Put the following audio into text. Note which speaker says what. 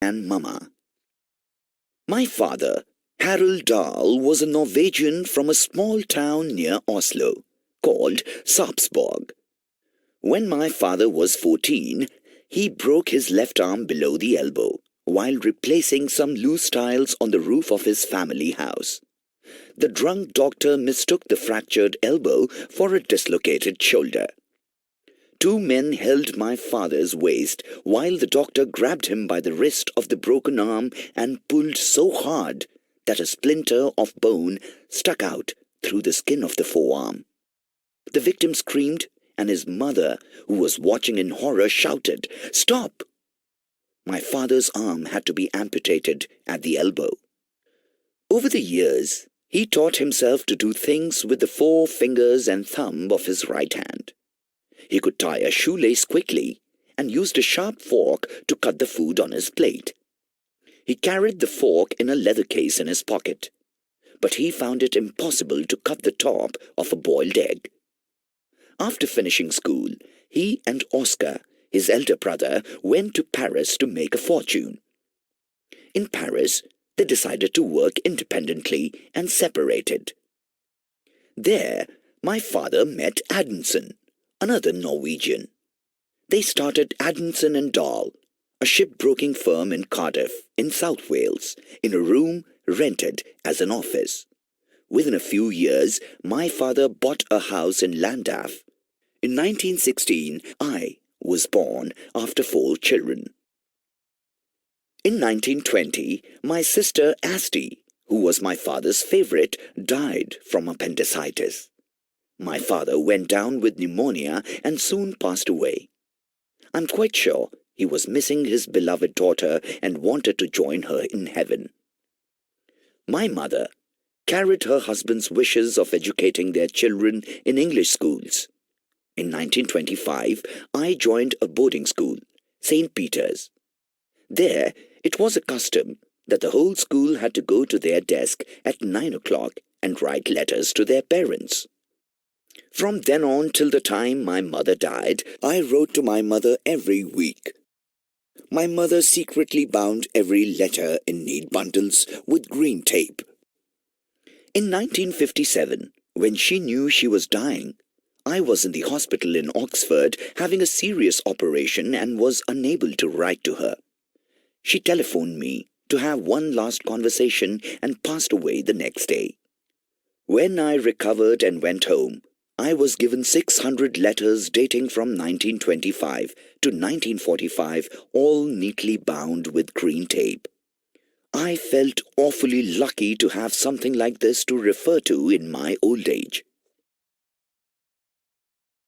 Speaker 1: and Mama. My father, Harald Dahl, was a Norwegian from a small town near Oslo called Sarpsborg. When my father was 14, he broke his left arm below the elbow while replacing some loose tiles on the roof of his family house. The drunk doctor mistook the fractured elbow for a dislocated shoulder. Two men held my father's waist while the doctor grabbed him by the wrist of the broken arm and pulled so hard that a splinter of bone stuck out through the skin of the forearm. The victim screamed, and his mother, who was watching in horror, shouted, "Stop!" My father's arm had to be amputated at the elbow. Over the years, he taught himself to do things with the 4 fingers and thumb of his right hand. He could tie a shoelace quickly and used a sharp fork to cut the food on his plate. He carried the fork in a leather case in his pocket, but he found it impossible to cut the top of a boiled egg. After finishing school, he and Oscar, his elder brother, went to Paris to make a fortune. In Paris, they decided to work independently and separated. There, my father met Adamson, another Norwegian. They started Adamson and Dahl, a shipbroking firm in Cardiff, in South Wales, in a room rented as an office. Within a few years, my father bought a house in Llandaff. In 1916, I was born after 4 children. In 1920, my sister Asti, who was my father's favorite, died from appendicitis. My father went down with pneumonia and soon passed away. I'm quite sure he was missing his beloved daughter and wanted to join her in heaven. My mother carried her husband's wishes of educating their children in English schools. In 1925, I joined a boarding school, St. Peter's. There, it was a custom that the whole school had to go to their desk at 9 o'clock and write letters to their parents. From then on till the time my mother died, I wrote to my mother every week. My mother secretly bound every letter in neat bundles with green tape. In 1957, when she knew she was dying, I was in the hospital in Oxford having a serious operation and was unable to write to her. She telephoned me to have one last conversation and passed away the next day. When I recovered and went home, I was given 600 letters dating from 1925 to 1945, all neatly bound with green tape. I felt awfully lucky to have something like this to refer to in my old age.